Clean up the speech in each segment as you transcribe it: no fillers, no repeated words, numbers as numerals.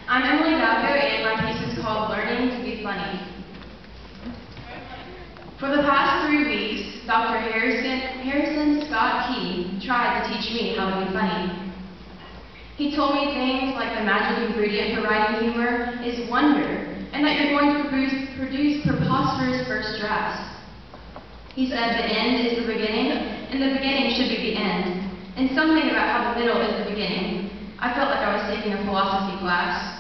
I'm Dalgo, and my piece is called Learning to be Funny. For the past 3 weeks, Dr. Harrison Scott Key tried to teach me how to be funny. He told me things like the magic ingredient for writing humor is wonder, and that you're going to produce preposterous first drafts. He said the end is the beginning, and the beginning should be the end, and something about how the middle is the beginning. I felt like I was taking a philosophy class.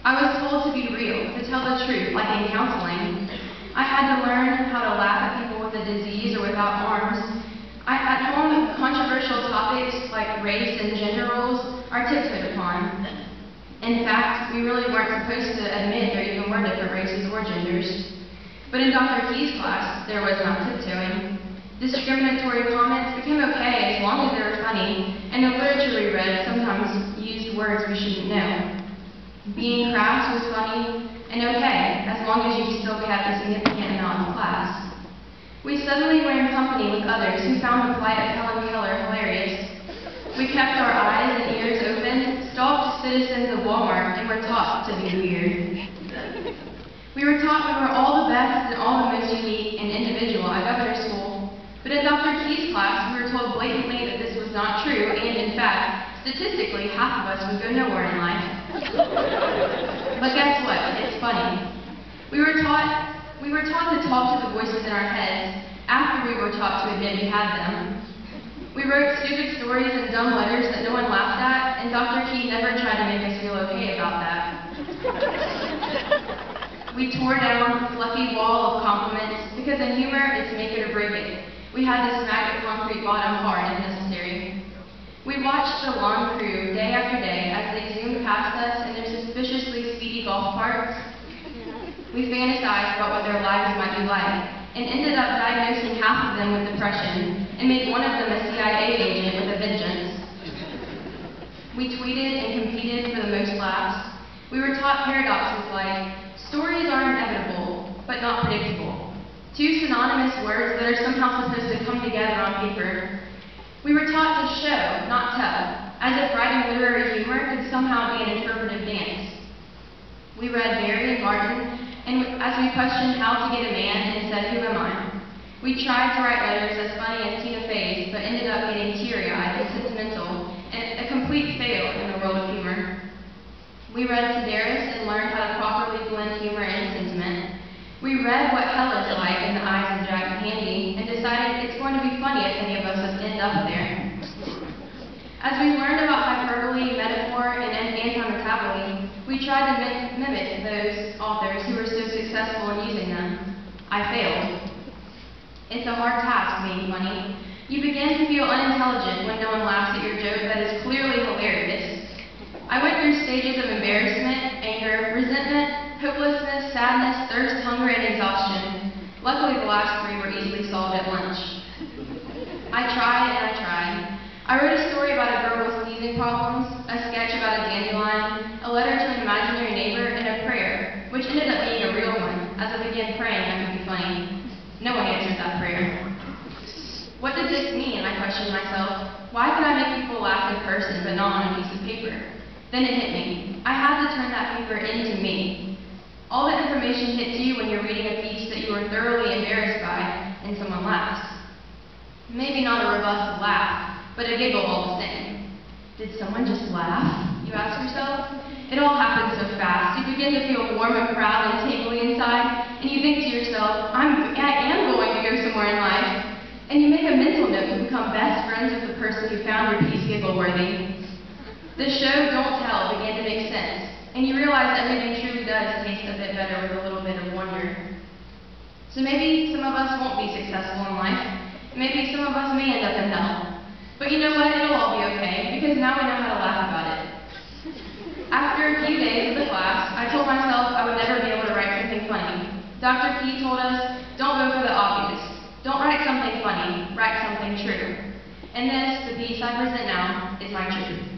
I was told to be real, to tell the truth, like in counseling. I had to learn how to laugh at people with a disease or without arms. At home, controversial topics like race and gender roles are tiptoed upon. In fact, we really weren't supposed to admit there even were different races or genders. But in Dr. Key's class, there was not tiptoeing. Discriminatory comments became okay as long as they were funny, and the literature we read sometimes used words we shouldn't know. Being crass was funny and okay, as long as you still kept a significant amount of class. We suddenly were in company with others who found the plight of Helen Keller hilarious. We kept our eyes and ears open, stalked citizens of Walmart, and were taught to be weird. We were taught we were all the best and all the most unique and individual at governor school. But in Dr. Key's class, we were told blatantly that this was not true, and in fact, statistically, half of us would go nowhere in life. But guess what? It's funny. We were taught to talk to the voices in our heads after we were taught to admit we had them. We wrote stupid stories and dumb letters that no one laughed at, and Dr. Key never tried to make us feel okay about that. We tore down the fluffy wall of compliments because in humor, it's make it or break it. We had to smack the concrete bottom hard if necessary. We watched the lawn crew day after day as they zoomed past us in their suspiciously speedy golf carts. We fantasized about what their lives might be like, and ended up diagnosing half of them with depression, and made one of them a CIA agent with a vengeance. We tweeted and competed for the most laughs. We were taught paradoxes like, stories are inevitable, but not predictable. Two synonymous words that are somehow supposed to come together on paper. We were taught to show, not tell, as if writing literary humor could somehow be an interpretive dance. We read Mary and Martin, and as we questioned how to get a man and said, who am I? We tried to write letters as funny as Tina Fey's, but ended up getting teary-eyed and sentimental, and a complete fail in the world of humor. We read Sedaris and learned how to properly blend humor and sentiment. We read What Hell Is Like in the Eyes of Jack Handy and decided it's going to be funny if any of us end up there. As we learned about hyperbole, metaphor, and anti-metabolism, we tried to mimic those authors who were so successful in using them. I failed. It's a hard task being funny. You begin to feel unintelligent when no one laughs at your joke that is clearly hilarious. I went through stages of embarrassment, anger, resentment, hopelessness, sadness, thirst, hunger, and exhaustion. Luckily, the last 3 were easily solved at lunch. I tried and I tried. I wrote a story about a girl with sneezing problems, a sketch about a dandelion, a letter to an imaginary neighbor, and a prayer, which ended up being a real one, as I began praying I could be funny. No one answered that prayer. What did this mean? I questioned myself. Why could I make people laugh in person but not on a piece of paper? Then it hit me. I had to turn that paper into me. All the information hits you when you're reading a piece that you were thoroughly embarrassed by and someone laughs. Maybe not a robust laugh, but a giggle all the same. Did someone just laugh? You ask yourself. It all happens so fast. You begin to feel warm and proud and tingly inside, and you think to yourself, I am going to go somewhere in life. And you make a mental note to become best friends with the person who found your piece giggle-worthy. The show Don't Tell began to make sense, and you realize everything truly does taste a bit better with a little bit of wonder. So maybe some of us won't be successful in life. Maybe some of us may end up in hell. But you know what? It'll all be okay, because now we know how to laugh about it. After a few days of the class, I told myself I would never be able to write something funny. Dr. Key told us, don't go for the obvious. Don't write something funny, write something true. And this, the piece I present now, is my truth.